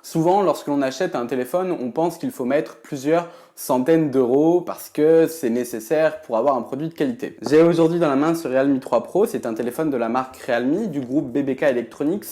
Souvent, lorsque l'on achète un téléphone, on pense qu'il faut mettre plusieurs centaines d'euros parce que c'est nécessaire pour avoir un produit de qualité. J'ai aujourd'hui dans la main ce Realme 3 Pro, c'est un téléphone de la marque Realme, du groupe BBK Electronics.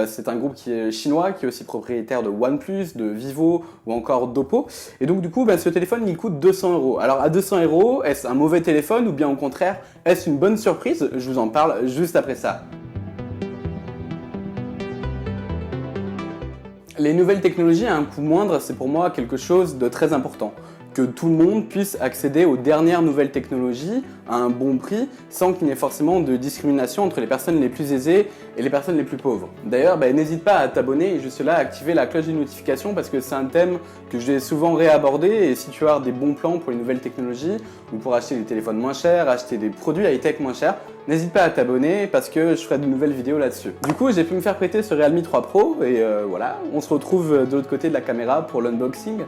C'est un groupe qui est chinois, qui est aussi propriétaire de OnePlus, de Vivo ou encore d'Oppo. Et donc du coup, ce téléphone il coûte 200 euros. Alors à 200 euros, est-ce un mauvais téléphone ou bien au contraire, est-ce une bonne surprise? Je vous en parle juste après ça. Les nouvelles technologies à un coût moindre, c'est pour moi quelque chose de très important. Que tout le monde puisse accéder aux dernières nouvelles technologies à un bon prix sans qu'il n'y ait forcément de discrimination entre les personnes les plus aisées et les personnes les plus pauvres. D'ailleurs, n'hésite pas à t'abonner et juste là à activer la cloche de notification parce que c'est un thème que j'ai souvent réabordé et si tu veux avoir des bons plans pour les nouvelles technologies ou pour acheter des téléphones moins chers, acheter des produits high-tech moins chers, n'hésite pas à t'abonner parce que je ferai de nouvelles vidéos là-dessus. Du coup, j'ai pu me faire prêter ce Realme 3 Pro et voilà, on se retrouve de l'autre côté de la caméra pour l'unboxing.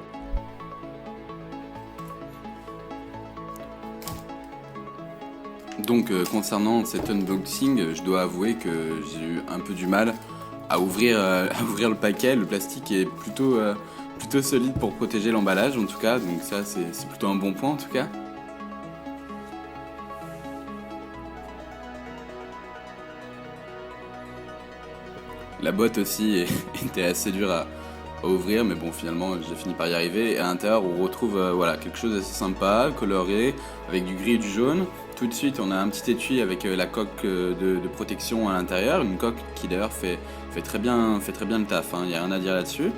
Donc concernant cet unboxing, je dois avouer que j'ai eu un peu du mal à ouvrir le paquet. Le plastique est plutôt solide pour protéger l'emballage en tout cas, donc ça c'est plutôt un bon point en tout cas. La boîte aussi était assez dure à ouvrir, mais bon finalement j'ai fini par y arriver. Et à l'intérieur on retrouve voilà, quelque chose d'assez sympa, coloré, avec du gris et du jaune. Tout de suite on a un petit étui avec la coque de protection à l'intérieur, une coque qui d'ailleurs fait très bien le taf, il n'y a rien à dire là-dessus.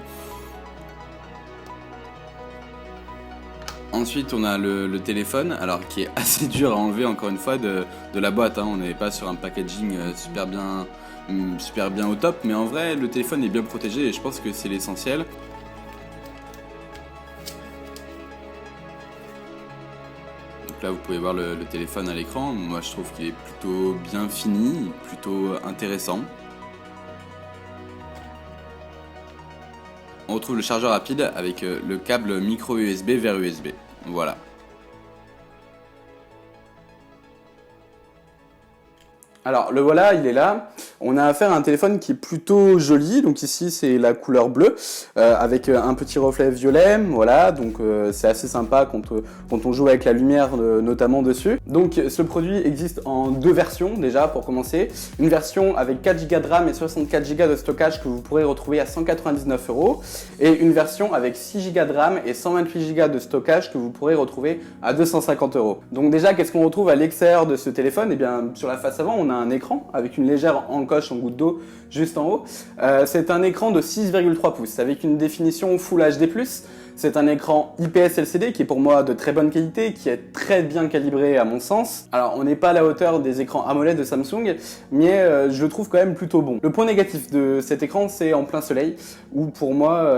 Ensuite on a le téléphone, alors qui est assez dur à enlever encore une fois de la boîte, on n'est pas sur un packaging super bien au top, mais en vrai le téléphone est bien protégé et je pense que c'est l'essentiel. Donc là vous pouvez voir le téléphone à l'écran, moi je trouve qu'il est plutôt bien fini, plutôt intéressant. On retrouve le chargeur rapide avec le câble micro USB vers USB, voilà. Alors le voilà, il est là. On a affaire à un téléphone qui est plutôt joli. Donc ici c'est la couleur bleue avec un petit reflet violet. Voilà, donc c'est assez sympa quand on joue avec la lumière notamment dessus. Donc ce produit existe en deux versions déjà pour commencer. Une version avec 4 Go de RAM et 64 Go de stockage que vous pourrez retrouver à 199 € et une version avec 6 Go de RAM et 128 Go de stockage que vous pourrez retrouver à 250 €. Donc déjà qu'est-ce qu'on retrouve à l'extérieur de ce téléphone? Eh bien sur la face avant on a un écran avec une légère encoche en goutte d'eau juste en haut. C'est un écran de 6,3 pouces avec une définition Full HD+. C'est un écran IPS LCD qui est pour moi de très bonne qualité, qui est très bien calibré à mon sens. Alors on n'est pas à la hauteur des écrans AMOLED de Samsung, mais je le trouve quand même plutôt bon. Le point négatif de cet écran, c'est en plein soleil, où pour moi,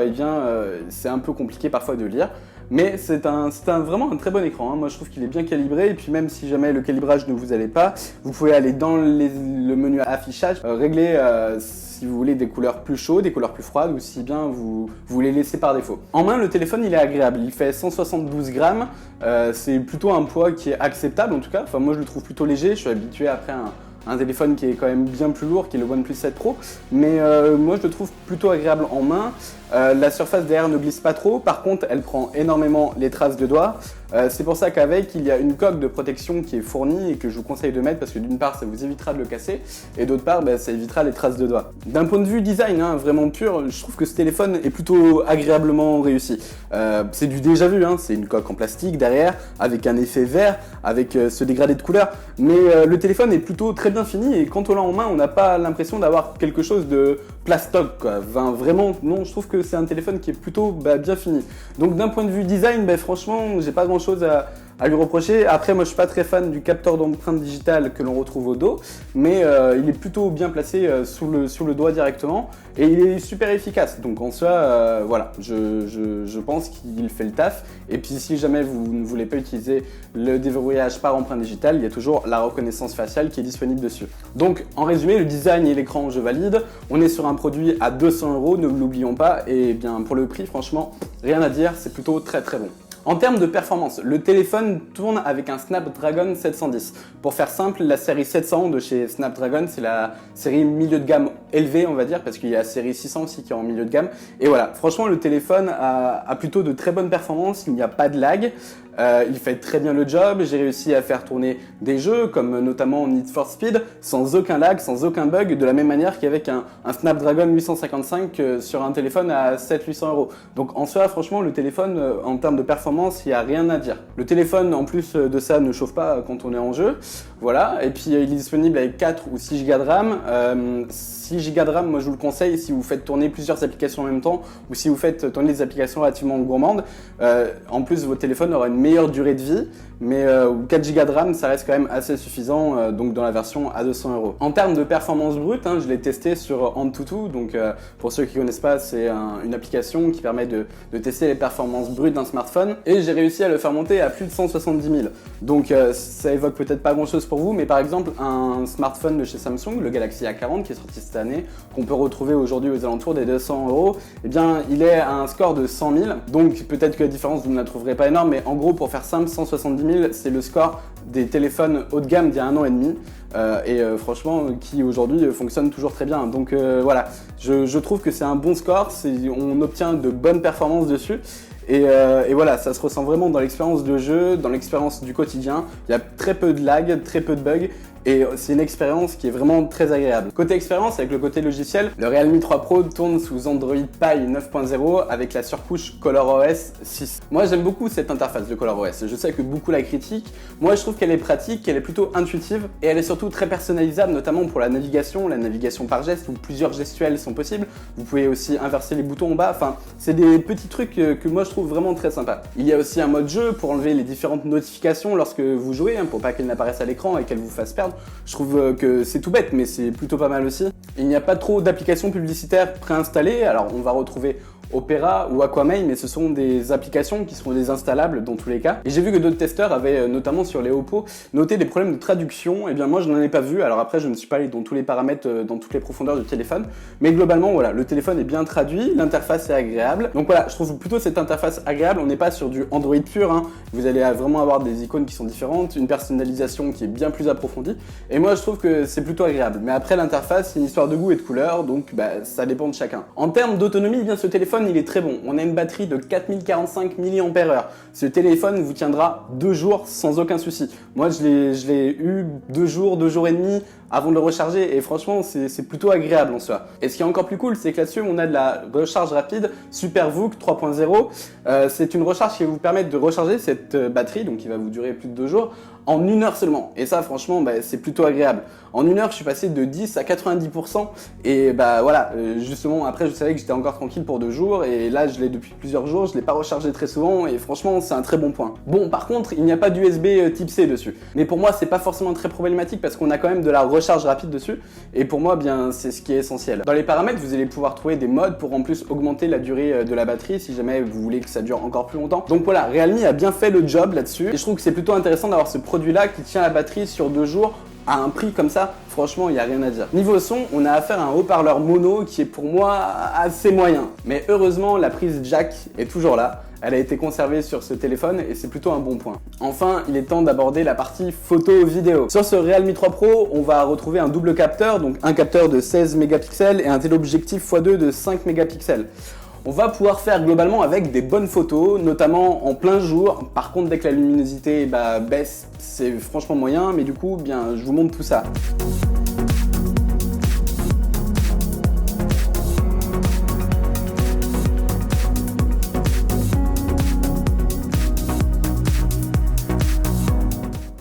c'est un peu compliqué parfois de lire. Mais c'est vraiment un très bon écran, Moi je trouve qu'il est bien calibré et puis même si jamais le calibrage ne vous allait pas, vous pouvez aller dans le menu affichage, régler si vous voulez des couleurs plus chaudes, des couleurs plus froides ou si bien vous les laissez par défaut. En main le téléphone il est agréable, il fait 172 grammes, c'est plutôt un poids qui est acceptable en tout cas, moi je le trouve plutôt léger, je suis habitué après un téléphone qui est quand même bien plus lourd, qui est le OnePlus 7 Pro, mais moi je le trouve plutôt agréable en main. La surface derrière ne glisse pas trop, par contre elle prend énormément les traces de doigts. C'est pour ça qu'avec il y a une coque de protection qui est fournie et que je vous conseille de mettre parce que d'une part ça vous évitera de le casser et d'autre part ça évitera les traces de doigts. D'un point de vue design vraiment pur, je trouve que ce téléphone est plutôt agréablement réussi. C'est du déjà vu, c'est une coque en plastique derrière avec un effet vert, avec ce dégradé de couleur, mais le téléphone est plutôt très bien fini et quand on l'a en main on n'a pas l'impression d'avoir quelque chose de plastoc quoi. Vraiment non, je trouve que c'est un téléphone qui est plutôt bien fini. Donc d'un point de vue design, franchement j'ai pas grand chose à lui reprocher. Après moi je suis pas très fan du capteur d'empreinte digitale que l'on retrouve au dos, mais il est plutôt bien placé sur le doigt directement et il est super efficace. Donc en soi voilà, je pense qu'il fait le taf. Et puis si jamais vous ne voulez pas utiliser le déverrouillage par empreinte digitale, il y a toujours la reconnaissance faciale qui est disponible dessus. Donc en résumé, le design et l'écran je valide. On est sur un produit à 200 €, ne l'oublions pas, et bien pour le prix franchement rien à dire, c'est plutôt très très bon. En termes de performance, le téléphone tourne avec un Snapdragon 710. Pour faire simple, la série 700 de chez Snapdragon, c'est la série milieu de gamme élevé, on va dire, parce qu'il y a la série 600 aussi qui est en milieu de gamme. Et voilà, franchement, le téléphone a plutôt de très bonnes performances, il n'y a pas de lag. Il fait très bien le job, j'ai réussi à faire tourner des jeux comme notamment Need for Speed sans aucun lag, sans aucun bug, de la même manière qu'avec un Snapdragon 855 sur un téléphone à 700-800 euros. Donc en soi, franchement, le téléphone, en termes de performance, il n'y a rien à dire. Le téléphone, en plus de ça, ne chauffe pas quand on est en jeu. Voilà, et puis il est disponible avec 4 ou 6 Go de RAM. 6 Go de RAM, moi je vous le conseille si vous faites tourner plusieurs applications en même temps ou si vous faites tourner des applications relativement gourmandes. En plus, votre téléphone aura une meilleure durée de vie, mais 4 Go de RAM, ça reste quand même assez suffisant, donc dans la version à 200 euros. En termes de performance brute, je l'ai testé sur AnTuTu, donc pour ceux qui ne connaissent pas, c'est une application qui permet de tester les performances brutes d'un smartphone, et j'ai réussi à le faire monter à plus de 170 000. Donc ça évoque peut-être pas grand chose pour vous, mais par exemple un smartphone de chez Samsung, le Galaxy A40 qui est sorti cette année, qu'on peut retrouver aujourd'hui aux alentours des 200 euros, eh bien il est à un score de 100 000, donc peut-être que la différence vous ne la trouverez pas énorme, mais en gros pour faire simple, 170 000 c'est le score des téléphones haut de gamme d'il y a 1 an et demi, franchement qui aujourd'hui fonctionne toujours très bien. Donc voilà, je trouve que c'est un bon score, on obtient de bonnes performances dessus. Et voilà, ça se ressent vraiment dans l'expérience de jeu, dans l'expérience du quotidien. Il y a très peu de lag, très peu de bugs. Et c'est une expérience qui est vraiment très agréable. Côté expérience, avec le côté logiciel, le Realme 3 Pro tourne sous Android Pie 9.0 avec la surcouche ColorOS 6. Moi j'aime beaucoup cette interface de ColorOS, je sais que beaucoup la critiquent. Moi je trouve qu'elle est pratique, qu'elle est plutôt intuitive et elle est surtout très personnalisable, notamment pour la navigation par geste où plusieurs gestuels sont possibles. Vous pouvez aussi inverser les boutons en bas, enfin c'est des petits trucs que moi je trouve vraiment très sympa. Il y a aussi un mode jeu pour enlever les différentes notifications lorsque vous jouez, pour pas qu'elles n'apparaissent à l'écran et qu'elles vous fassent perdre. Je trouve que c'est tout bête, mais c'est plutôt pas mal aussi. Il n'y a pas trop d'applications publicitaires préinstallées, alors on va retrouver Opera ou Aquamail, mais ce sont des applications qui seront désinstallables dans tous les cas. Et j'ai vu que d'autres testeurs avaient, notamment sur les Oppo, noté des problèmes de traduction. Et bien moi je n'en ai pas vu, alors après je ne suis pas allé dans tous les paramètres, dans toutes les profondeurs du téléphone, mais globalement voilà, le téléphone est bien traduit, l'interface est agréable. Donc voilà, je trouve plutôt cette interface agréable, on n'est pas sur du Android pur, vous allez vraiment avoir des icônes qui sont différentes, une personnalisation qui est bien plus approfondie, et moi je trouve que c'est plutôt agréable. Mais après l'interface, c'est une histoire de goût et de couleur, donc ça dépend de chacun. En termes d'autonomie, eh bien ce téléphone il est très bon. On a une batterie de 4045 mAh. Ce téléphone vous tiendra 2 jours sans aucun souci. Moi, je l'ai eu 2 jours, 2 jours et demi avant de le recharger et franchement, c'est plutôt agréable en soi. Et ce qui est encore plus cool, c'est que là-dessus, on a de la recharge rapide SuperVOOC 3.0. C'est une recharge qui va vous permettre de recharger cette batterie, donc qui va vous durer plus de 2 jours, en 1 heure seulement. Et ça, franchement, c'est plutôt agréable. En 1 heure, je suis passé de 10 à 90%. Et voilà, justement, après, je savais que j'étais encore tranquille pour 2 jours. Et là, je l'ai depuis plusieurs jours. Je ne l'ai pas rechargé très souvent. Et franchement, c'est un très bon point. Bon, par contre, il n'y a pas d'USB type C dessus. Mais pour moi, c'est pas forcément très problématique parce qu'on a quand même de la recharge rapide dessus. Et pour moi, bien, c'est ce qui est essentiel. Dans les paramètres, vous allez pouvoir trouver des modes pour en plus augmenter la durée de la batterie si jamais vous voulez que ça dure encore plus longtemps. Donc voilà, Realme a bien fait le job là-dessus. Et je trouve que c'est plutôt intéressant d'avoir ce produit-là qui tient la batterie sur 2 jours à un prix comme ça. Franchement, il n'y a rien à dire. Niveau son, on a affaire à un haut-parleur mono qui est pour moi assez moyen. Mais heureusement, la prise jack est toujours là. Elle a été conservée sur ce téléphone et c'est plutôt un bon point. Enfin, il est temps d'aborder la partie photo-vidéo. Sur ce Realme 3 Pro, on va retrouver un double capteur, donc un capteur de 16 mégapixels et un téléobjectif x2 de 5 mégapixels. On va pouvoir faire globalement avec des bonnes photos, notamment en plein jour. Par contre, dès que la luminosité baisse, c'est franchement moyen, mais du coup, bien, je vous montre tout ça.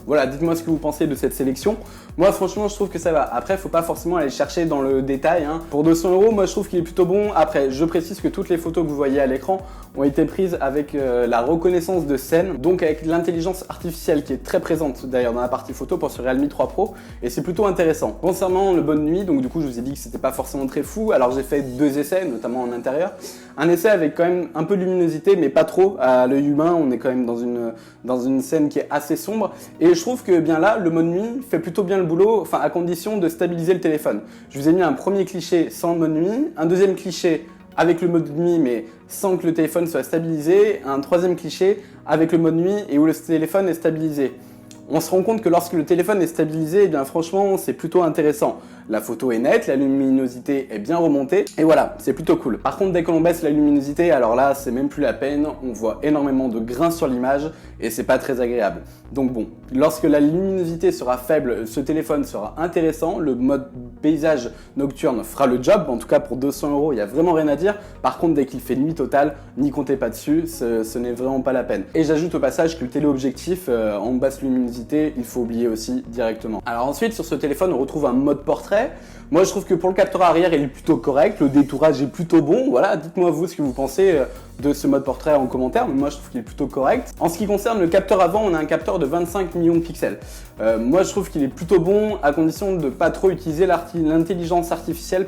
Voilà, dites-moi ce que vous pensez de cette sélection. Moi, franchement, je trouve que ça va. Après, faut pas forcément aller chercher dans le détail. Pour 200 €, moi, je trouve qu'il est plutôt bon. Après, je précise que toutes les photos que vous voyez à l'écran ont été prises avec la reconnaissance de scène, donc avec l'intelligence artificielle qui est très présente d'ailleurs dans la partie photo pour ce Realme 3 Pro, et c'est plutôt intéressant. Concernant le bonne nuit, donc du coup, je vous ai dit que c'était pas forcément très fou. Alors, j'ai fait 2 essais, notamment en intérieur. Un essai avec quand même un peu de luminosité, mais pas trop. À l'œil humain, on est quand même dans une scène qui est assez sombre. Et je trouve que bien là, le mode nuit fait plutôt bien le boulot, enfin à condition de stabiliser le téléphone. Je vous ai mis un premier cliché sans le mode nuit, un deuxième cliché avec le mode nuit mais sans que le téléphone soit stabilisé, un troisième cliché avec le mode nuit et où le téléphone est stabilisé. On se rend compte que lorsque le téléphone est stabilisé, eh bien franchement c'est plutôt intéressant. La photo est nette, la luminosité est bien remontée, et voilà, c'est plutôt cool. Par contre, dès que l'on baisse la luminosité, alors là, c'est même plus la peine, on voit énormément de grains sur l'image, et c'est pas très agréable. Donc bon, lorsque la luminosité sera faible, ce téléphone sera intéressant, le mode paysage nocturne fera le job, en tout cas pour 200 €, il n'y a vraiment rien à dire. Par contre, dès qu'il fait nuit totale, n'y comptez pas dessus, ce n'est vraiment pas la peine. Et j'ajoute au passage que le téléobjectif en basse luminosité, il faut oublier aussi directement. Alors ensuite, sur ce téléphone, on retrouve un mode portrait. Moi, je trouve que pour le capteur arrière, il est plutôt correct, le détourage est plutôt bon. Voilà, dites-moi vous ce que vous pensez de ce mode portrait en commentaire, mais moi je trouve qu'il est plutôt correct. En ce qui concerne le capteur avant, on a un capteur de 25 millions de pixels. Moi je trouve qu'il est plutôt bon à condition de ne pas trop utiliser l'intelligence artificielle,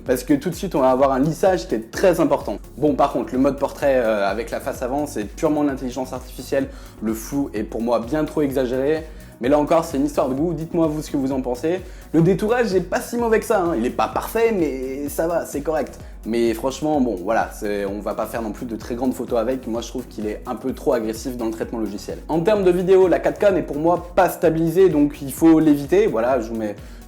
parce que tout de suite on va avoir un lissage qui est très important. Bon, par contre, le mode portrait avec la face avant, c'est purement de l'intelligence artificielle. Le flou est pour moi bien trop exagéré. Mais là encore, c'est une histoire de goût, dites-moi vous ce que vous en pensez. Le détourage est pas si mauvais que ça, hein. Il est pas parfait, mais ça va, c'est correct. Mais franchement, bon, voilà, on va pas faire non plus de très grandes photos avec. Moi, je trouve qu'il est un peu trop agressif dans le traitement logiciel. En termes de vidéo, la 4K n'est pour moi pas stabilisée, donc il faut l'éviter. Voilà, je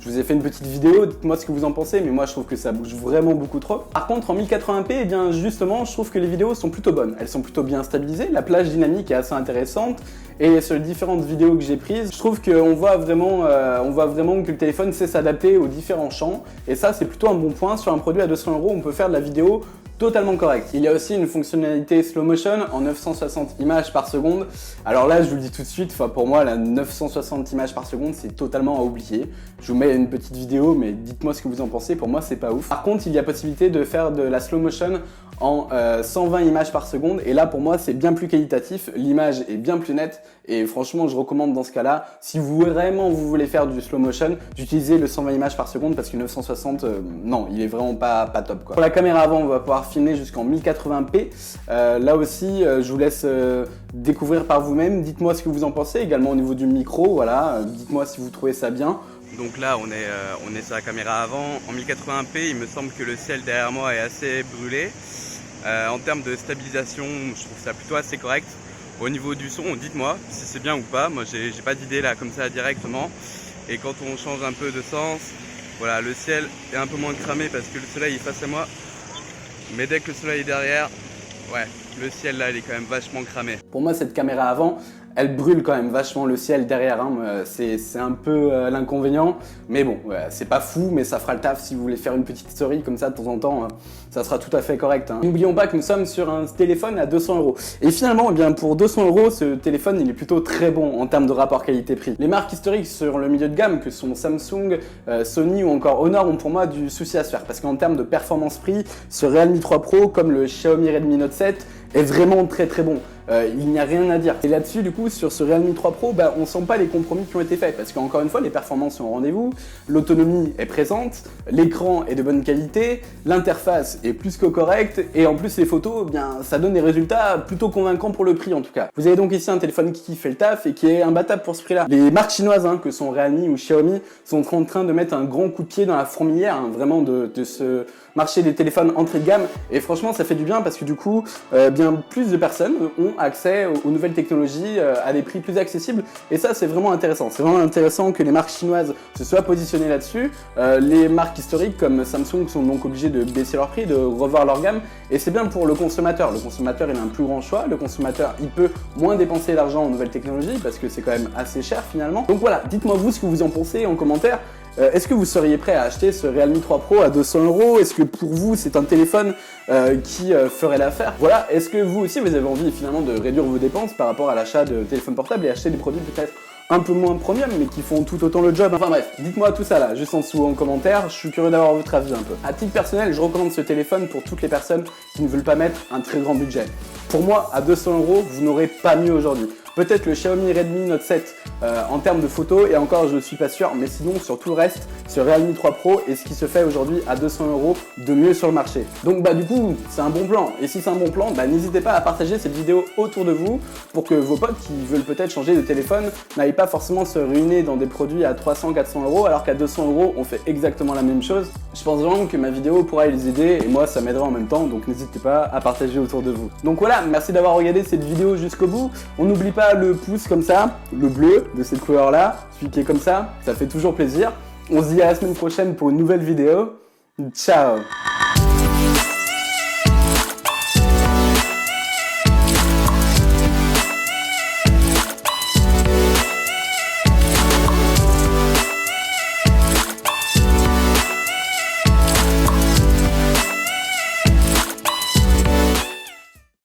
vous ai fait une petite vidéo, dites-moi ce que vous en pensez, mais moi je trouve que ça bouge vraiment beaucoup trop. Par contre, en 1080p, eh bien justement, je trouve que les vidéos sont plutôt bonnes. Elles sont plutôt bien stabilisées, la plage dynamique est assez intéressante, et sur les différentes vidéos que j'ai prises, je trouve qu'on voit vraiment que le téléphone sait s'adapter aux différents champs, et ça c'est plutôt un bon point. Sur un produit à 200 €, on peut faire de la vidéo totalement correct. Il y a aussi une fonctionnalité slow motion en 960 images par seconde. Alors là, je vous le dis tout de suite, pour moi, la 960 images par seconde, c'est totalement à oublier. Je vous mets une petite vidéo, mais dites-moi ce que vous en pensez. Pour moi, c'est pas ouf. Par contre, il y a possibilité de faire de la slow motion en 120 images par seconde. Et là, pour moi, c'est bien plus qualitatif. L'image est bien plus nette. Et franchement, je recommande dans ce cas-là, si vous voulez faire du slow motion, d'utiliser le 120 images par seconde, parce que 960, non, il est vraiment pas top, quoi. Pour la caméra avant, on va pouvoir filmer jusqu'en 1080p. Là aussi, je vous laisse découvrir par vous-même. Dites-moi ce que vous en pensez. Également au niveau du micro, voilà. Dites-moi si vous trouvez ça bien. Donc là, on est sur la caméra avant. En 1080p, il me semble que le ciel derrière moi est assez brûlé. En termes de stabilisation, je trouve ça plutôt assez correct. Au niveau du son, dites-moi si c'est bien ou pas. Moi, j'ai pas d'idée là comme ça directement. Et quand on change un peu de sens, voilà, le ciel est un peu moins cramé parce que le soleil est face à moi. Mais dès que le soleil est derrière, ouais, le ciel là, il est quand même vachement cramé. Pour moi, cette caméra avant, elle brûle quand même vachement le ciel derrière, hein. C'est un peu l'inconvénient, mais bon, ouais, c'est pas fou, mais ça fera le taf. Si vous voulez faire une petite story comme ça de temps en temps, ça sera tout à fait correct, hein. N'oublions pas que nous sommes sur un téléphone à 200 €. Et finalement, eh bien, pour 200 €, ce téléphone il est plutôt très bon en termes de rapport qualité-prix. Les marques historiques sur le milieu de gamme, que sont Samsung, Sony ou encore Honor, ont pour moi du souci à se faire, parce qu'en termes de performance-prix, ce Realme 3 Pro, comme le Xiaomi Redmi Note 7, est vraiment très très bon. Il n'y a rien à dire. Et là-dessus, du coup, sur ce Realme 3 Pro, on sent pas les compromis qui ont été faits, parce qu'encore une fois, les performances sont au rendez-vous, l'autonomie est présente, l'écran est de bonne qualité, l'interface est plus que correcte, et en plus les photos, ça donne des résultats plutôt convaincants pour le prix en tout cas. Vous avez donc ici un téléphone qui fait le taf et qui est imbattable pour ce prix-là. Les marques chinoises, que sont Realme ou Xiaomi, sont en train de mettre un grand coup de pied dans la fourmilière, vraiment de ce marché des téléphones entrée de gamme, et franchement ça fait du bien parce que du coup, bien plus de personnes ont accès aux nouvelles technologies à des prix plus accessibles, et ça c'est vraiment intéressant. C'est vraiment intéressant que les marques chinoises se soient positionnées là-dessus. Les marques historiques comme Samsung sont donc obligées de baisser leur prix, de revoir leur gamme, et c'est bien pour le consommateur. Le consommateur il a un plus grand choix, le consommateur il peut moins dépenser d'argent en nouvelles technologies parce que c'est quand même assez cher finalement. Donc voilà, dites-moi vous ce que vous en pensez en commentaire. Est-ce que vous seriez prêt à acheter ce Realme 3 Pro à 200 €? Est-ce que pour vous c'est un téléphone qui ferait l'affaire? Voilà, est-ce que vous aussi vous avez envie finalement de réduire vos dépenses par rapport à l'achat de téléphones portables et acheter des produits peut-être un peu moins premium mais qui font tout autant le job? Enfin bref, dites-moi tout ça là, juste en dessous en commentaire, je suis curieux d'avoir votre avis un peu. À titre personnel, je recommande ce téléphone pour toutes les personnes qui ne veulent pas mettre un très grand budget. Pour moi, à 200 €, vous n'aurez pas mieux aujourd'hui. Peut-être le Xiaomi Redmi Note 7 en termes de photos, et encore je ne suis pas sûr, mais sinon sur tout le reste, ce Realme 3 Pro est ce qui se fait aujourd'hui à 200 € de mieux sur le marché. Donc du coup, c'est un bon plan, et si c'est un bon plan, n'hésitez pas à partager cette vidéo autour de vous pour que vos potes qui veulent peut-être changer de téléphone n'aillent pas forcément se ruiner dans des produits à 300-400 € alors qu'à 200 € on fait exactement la même chose. Je pense vraiment que ma vidéo pourra les aider, et moi ça m'aidera en même temps, donc n'hésitez pas à partager autour de vous. Donc voilà, merci d'avoir regardé cette vidéo jusqu'au bout. On n'oublie pas Mettez-moi le pouce comme ça, le bleu de cette couleur-là, celui qui est comme ça fait toujours plaisir. On se dit à la semaine prochaine pour une nouvelle vidéo. Ciao!